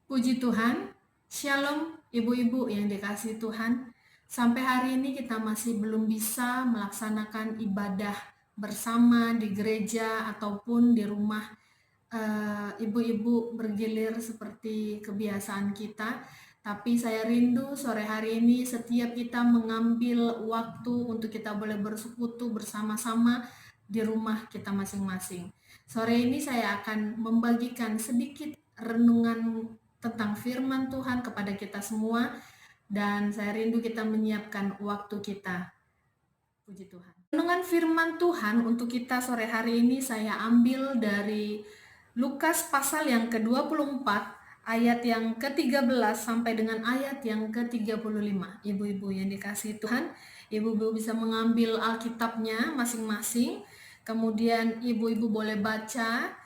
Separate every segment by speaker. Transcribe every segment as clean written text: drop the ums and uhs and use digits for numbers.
Speaker 1: Puji Tuhan, Shalom ibu-ibu yang dikasihi Tuhan. Sampai hari ini kita masih belum bisa melaksanakan ibadah bersama di gereja ataupun di rumah ibu-ibu bergilir seperti kebiasaan kita. Tapi saya rindu sore hari ini setiap kita mengambil waktu untuk kita boleh bersekutu bersama-sama di rumah kita masing-masing. Sore ini saya akan membagikan sedikit renungan tentang firman Tuhan kepada kita semua, dan saya rindu kita menyiapkan waktu kita. Puji Tuhan. Renungan firman Tuhan untuk kita sore hari ini saya ambil dari Lukas pasal yang ke-24 ayat yang ke-13 sampai dengan ayat yang ke-35. Ibu-ibu yang dikasihi Tuhan, ibu-ibu bisa mengambil Alkitabnya masing-masing. Kemudian ibu-ibu boleh baca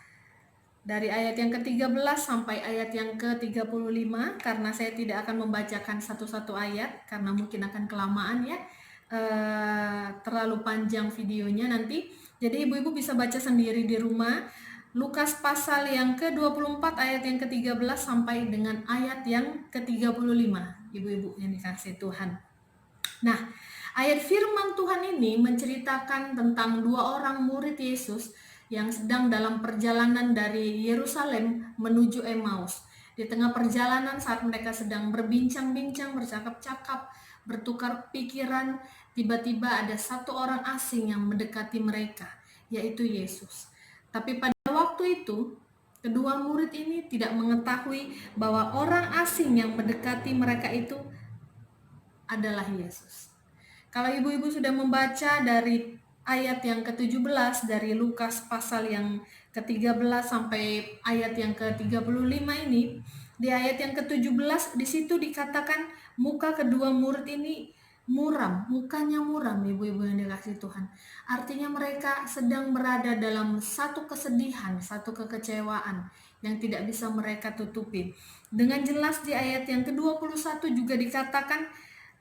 Speaker 1: dari ayat yang ke-13 sampai ayat yang ke-35, karena saya tidak akan membacakan satu-satu ayat karena mungkin akan kelamaan ya, terlalu panjang videonya nanti. Jadi ibu-ibu bisa baca sendiri di rumah. Lukas pasal yang ke-24 ayat yang ke-13 sampai dengan ayat yang ke-35, ibu-ibu yang dikasihi Tuhan. Nah, ayat firman Tuhan ini menceritakan tentang dua orang murid Yesus yang sedang dalam perjalanan dari Yerusalem menuju Emmaus. Di tengah perjalanan saat mereka sedang berbincang-bincang, bercakap-cakap, bertukar pikiran, tiba-tiba ada satu orang asing yang mendekati mereka, yaitu Yesus. Tapi pada waktu itu, kedua murid ini tidak mengetahui bahwa orang asing yang mendekati mereka itu adalah Yesus. Kalau ibu-ibu sudah membaca dari ayat yang ke-17 dari Lukas pasal yang ke-13 sampai ayat yang ke-35 ini, di ayat yang ke-17 di situ dikatakan muka kedua murid ini muram, mukanya muram, ibu-ibu yang dikasihi Tuhan. Artinya mereka sedang berada dalam satu kesedihan, satu kekecewaan yang tidak bisa mereka tutupi. Dengan jelas di ayat yang ke-21 juga dikatakan,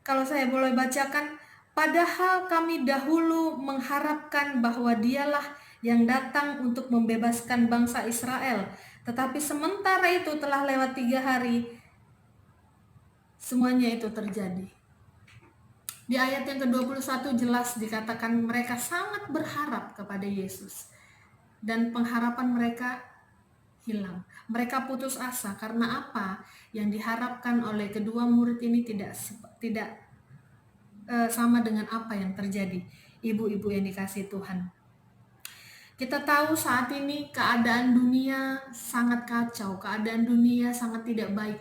Speaker 1: kalau saya boleh bacakan, padahal kami dahulu mengharapkan bahwa dialah yang datang untuk membebaskan bangsa Israel. Tetapi sementara itu telah lewat 3 hari, semuanya itu terjadi. Di ayat yang ke-21 jelas dikatakan mereka sangat berharap kepada Yesus. Dan pengharapan mereka hilang. Mereka putus asa karena apa yang diharapkan oleh kedua murid ini tidak sama dengan apa yang terjadi. Ibu-ibu yang dikasihi Tuhan, kita tahu saat ini keadaan dunia sangat kacau, keadaan dunia sangat tidak baik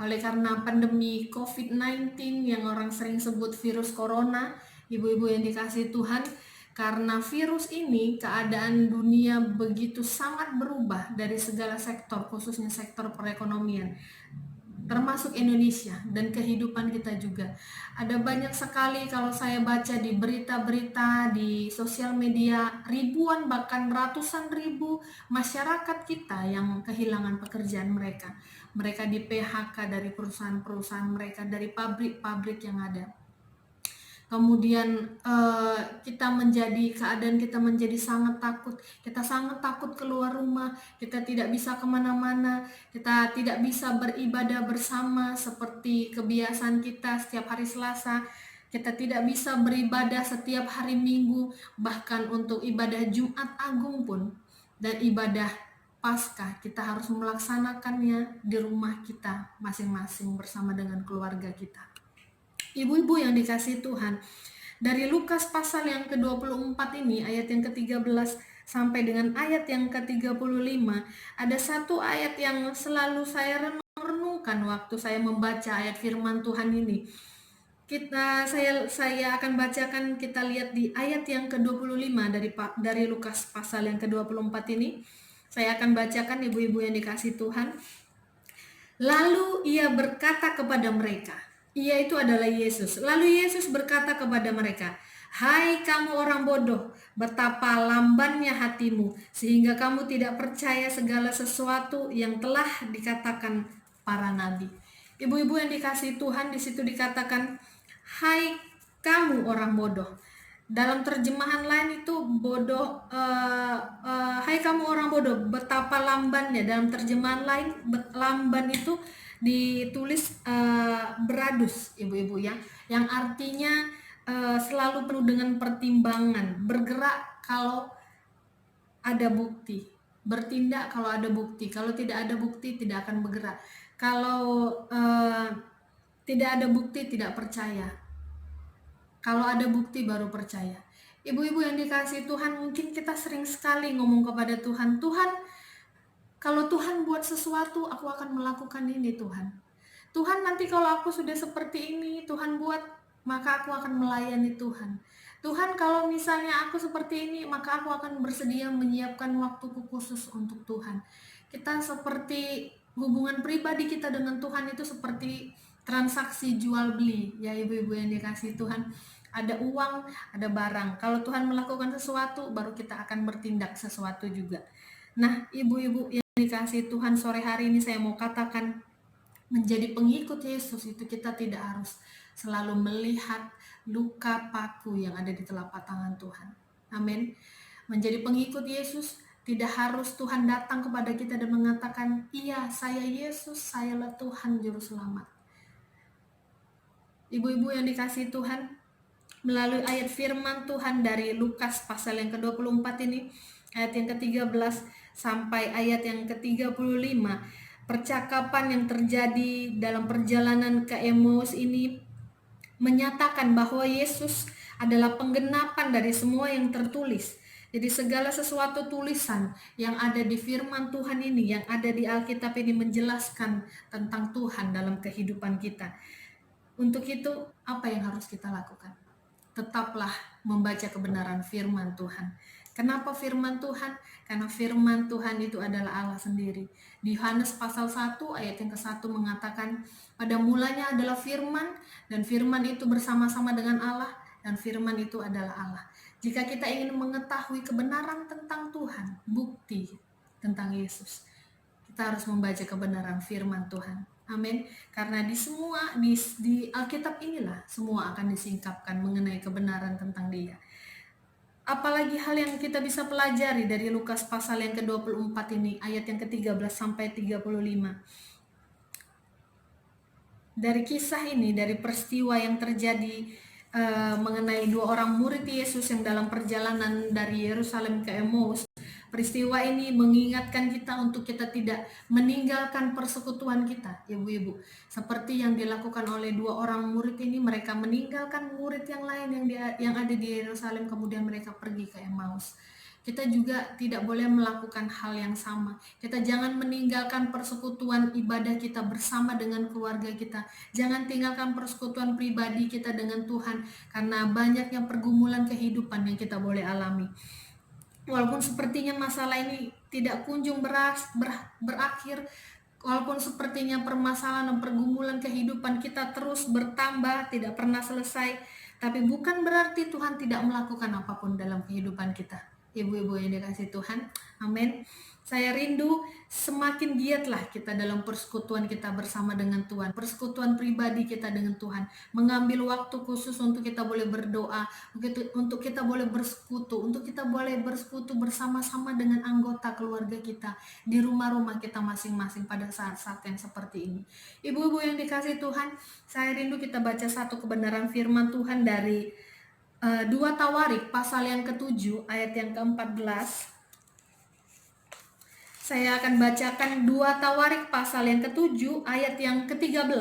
Speaker 1: oleh karena pandemi COVID-19 yang orang sering sebut virus corona. Ibu-ibu yang dikasihi Tuhan, karena virus ini keadaan dunia begitu sangat berubah dari segala sektor, khususnya sektor perekonomian, termasuk Indonesia dan kehidupan kita juga. Ada banyak sekali kalau saya baca di berita-berita di sosial media, ribuan bahkan ratusan ribu masyarakat kita yang kehilangan pekerjaan mereka. Mereka di PHK dari perusahaan-perusahaan mereka, dari pabrik-pabrik yang ada. Kemudian keadaan kita menjadi sangat takut. Kita sangat takut keluar rumah, kita tidak bisa kemana-mana, kita tidak bisa beribadah bersama seperti kebiasaan kita setiap hari Selasa. Kita tidak bisa beribadah setiap hari Minggu, bahkan untuk ibadah Jumat Agung pun dan ibadah Paskah kita harus melaksanakannya di rumah kita masing-masing bersama dengan keluarga kita. Ibu-ibu yang dikasihi Tuhan, dari Lukas pasal yang ke-24 ini, ayat yang ke-13 sampai dengan ayat yang ke-35, ada satu ayat yang selalu saya renungkan waktu saya membaca ayat firman Tuhan ini. Saya akan bacakan, kita lihat di ayat yang ke-25 dari Lukas pasal yang ke-24 ini. Saya akan bacakan, ibu-ibu yang dikasihi Tuhan. Lalu ia berkata kepada mereka, ia itu adalah Yesus. Lalu Yesus berkata kepada mereka, "Hai kamu orang bodoh, betapa lambannya hatimu, sehingga kamu tidak percaya segala sesuatu yang telah dikatakan para nabi." Ibu-ibu yang dikasihi Tuhan, di situ dikatakan, "Hai kamu orang bodoh." Dalam terjemahan lain itu bodoh, hai kamu orang bodoh, betapa lambannya. Dalam terjemahan lain lamban itu ditulis beradus, ibu-ibu ya, yang artinya selalu penuh dengan pertimbangan, bergerak kalau ada bukti, bertindak kalau ada bukti, kalau tidak ada bukti tidak akan bergerak, kalau tidak ada bukti tidak percaya, kalau ada bukti baru percaya. Ibu-ibu yang dikasihi Tuhan, mungkin kita sering sekali ngomong kepada Tuhan, Tuhan, kalau Tuhan buat sesuatu, aku akan melakukan ini Tuhan. Tuhan, nanti kalau aku sudah seperti ini, Tuhan buat, maka aku akan melayani Tuhan. Tuhan, kalau misalnya aku seperti ini, maka aku akan bersedia menyiapkan waktuku khusus untuk Tuhan. Kita seperti hubungan pribadi kita dengan Tuhan itu seperti transaksi jual beli, ya ibu-ibu yang dikasih Tuhan. Ada uang, ada barang. Kalau Tuhan melakukan sesuatu, baru kita akan bertindak sesuatu juga. Nah, ibu-ibu yang dikasih Tuhan, sore hari ini saya mau katakan, menjadi pengikut Yesus itu kita tidak harus selalu melihat luka paku yang ada di telapak tangan Tuhan. Amin. Menjadi pengikut Yesus tidak harus Tuhan datang kepada kita dan mengatakan, iya saya Yesus, sayalah Tuhan Juru Selamat. Ibu-ibu yang dikasihi Tuhan, melalui ayat firman Tuhan dari Lukas pasal yang ke-24 ini, ayat yang ke-13 sampai ayat yang ke-35, percakapan yang terjadi dalam perjalanan ke Emmaus ini menyatakan bahwa Yesus adalah penggenapan dari semua yang tertulis. Jadi segala sesuatu tulisan yang ada di firman Tuhan ini, yang ada di Alkitab ini menjelaskan tentang Tuhan dalam kehidupan kita. Untuk itu, apa yang harus kita lakukan? Tetaplah membaca kebenaran firman Tuhan. Kenapa firman Tuhan? Karena firman Tuhan itu adalah Allah sendiri. Di Yohanes pasal 1 ayat yang ke-1 mengatakan, pada mulanya adalah firman, dan firman itu bersama-sama dengan Allah, dan firman itu adalah Allah. Jika kita ingin mengetahui kebenaran tentang Tuhan, bukti tentang Yesus, kita harus membaca kebenaran firman Tuhan. Amin. Karena di Alkitab inilah semua akan disingkapkan mengenai kebenaran tentang Dia. Apalagi hal yang kita bisa pelajari dari Lukas pasal yang ke-24 ini, ayat yang ke-13 sampai 35. Dari kisah ini, dari peristiwa yang terjadi mengenai dua orang murid Yesus yang dalam perjalanan dari Yerusalem ke Emmaus, peristiwa ini mengingatkan kita untuk kita tidak meninggalkan persekutuan kita, ibu-ibu. Seperti yang dilakukan oleh dua orang murid ini, mereka meninggalkan murid yang lain yang ada di Yerusalem, kemudian mereka pergi ke Emmaus. Kita juga tidak boleh melakukan hal yang sama. Kita jangan meninggalkan persekutuan ibadah kita bersama dengan keluarga kita. Jangan tinggalkan persekutuan pribadi kita dengan Tuhan, karena banyaknya pergumulan kehidupan yang kita boleh alami. Walaupun sepertinya masalah ini tidak kunjung berakhir, walaupun sepertinya permasalahan dan pergumulan kehidupan kita terus bertambah, tidak pernah selesai, tapi bukan berarti Tuhan tidak melakukan apapun dalam kehidupan kita. Ibu-ibu yang dikasih Tuhan, amin. Saya rindu semakin giatlah kita dalam persekutuan kita bersama dengan Tuhan, persekutuan pribadi kita dengan Tuhan, mengambil waktu khusus untuk kita boleh berdoa, untuk kita boleh bersekutu, untuk kita boleh bersekutu bersama-sama dengan anggota keluarga kita di rumah-rumah kita masing-masing pada saat-saat yang seperti ini. Ibu-ibu yang dikasih Tuhan, saya rindu kita baca satu kebenaran firman Tuhan dari 2 Tawarik pasal yang ke-7 ayat yang ke-14. Saya akan bacakan 2 Tawarik pasal yang ke-7 ayat yang ke-13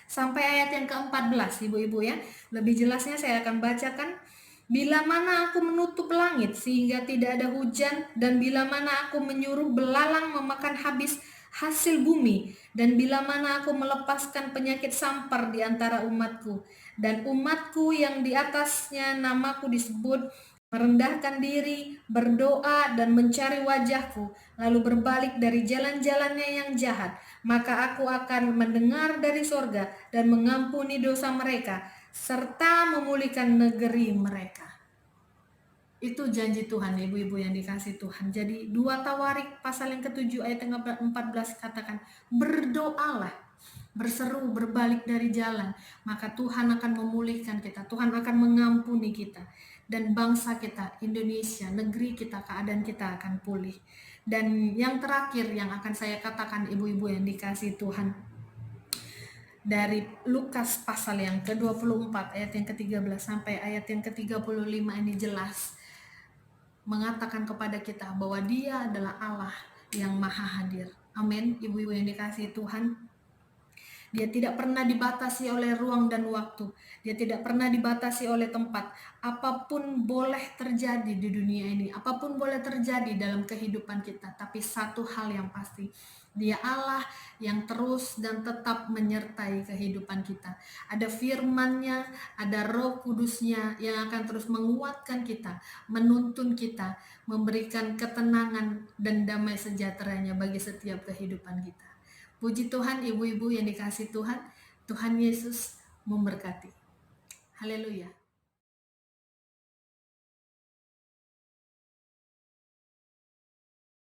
Speaker 1: sampai ayat yang ke-14, ibu-ibu ya. Lebih jelasnya saya akan bacakan. Bila mana aku menutup langit sehingga tidak ada hujan, dan bila mana aku menyuruh belalang memakan habis hasil bumi, dan bila mana aku melepaskan penyakit sampar di antara umatku, dan umatku yang di atasnya namaku disebut merendahkan diri, berdoa, dan mencari wajahku, lalu berbalik dari jalan-jalannya yang jahat, maka aku akan mendengar dari sorga dan mengampuni dosa mereka, serta memulihkan negeri mereka. Itu janji Tuhan, ibu-ibu yang dikasih Tuhan. Jadi 2 Tawarik pasal yang ke-7 ayat yang ke-14 katakan, berdoalah, berseru, berbalik dari jalan, maka Tuhan akan memulihkan kita, Tuhan akan mengampuni kita. dan bangsa kita, Indonesia, negeri kita, keadaan kita akan pulih. Dan yang terakhir yang akan saya katakan ibu-ibu yang dikasihi Tuhan, dari Lukas pasal yang ke-24 ayat yang ke-13 sampai ayat yang ke-35 ini jelas mengatakan kepada kita bahwa Dia adalah Allah yang maha hadir. Amin. Ibu-ibu yang dikasihi Tuhan, dia tidak pernah dibatasi oleh ruang dan waktu. Dia tidak pernah dibatasi oleh tempat. Apapun boleh terjadi di dunia ini. Apapun boleh terjadi dalam kehidupan kita. Tapi satu hal yang pasti. Dia Allah yang terus dan tetap menyertai kehidupan kita. Ada firman-Nya, ada Roh Kudus-Nya yang akan terus menguatkan kita, menuntun kita, memberikan ketenangan dan damai sejahtera-Nya bagi setiap kehidupan kita. Puji Tuhan, ibu-ibu yang dikasihi Tuhan, Tuhan Yesus memberkati. Haleluya.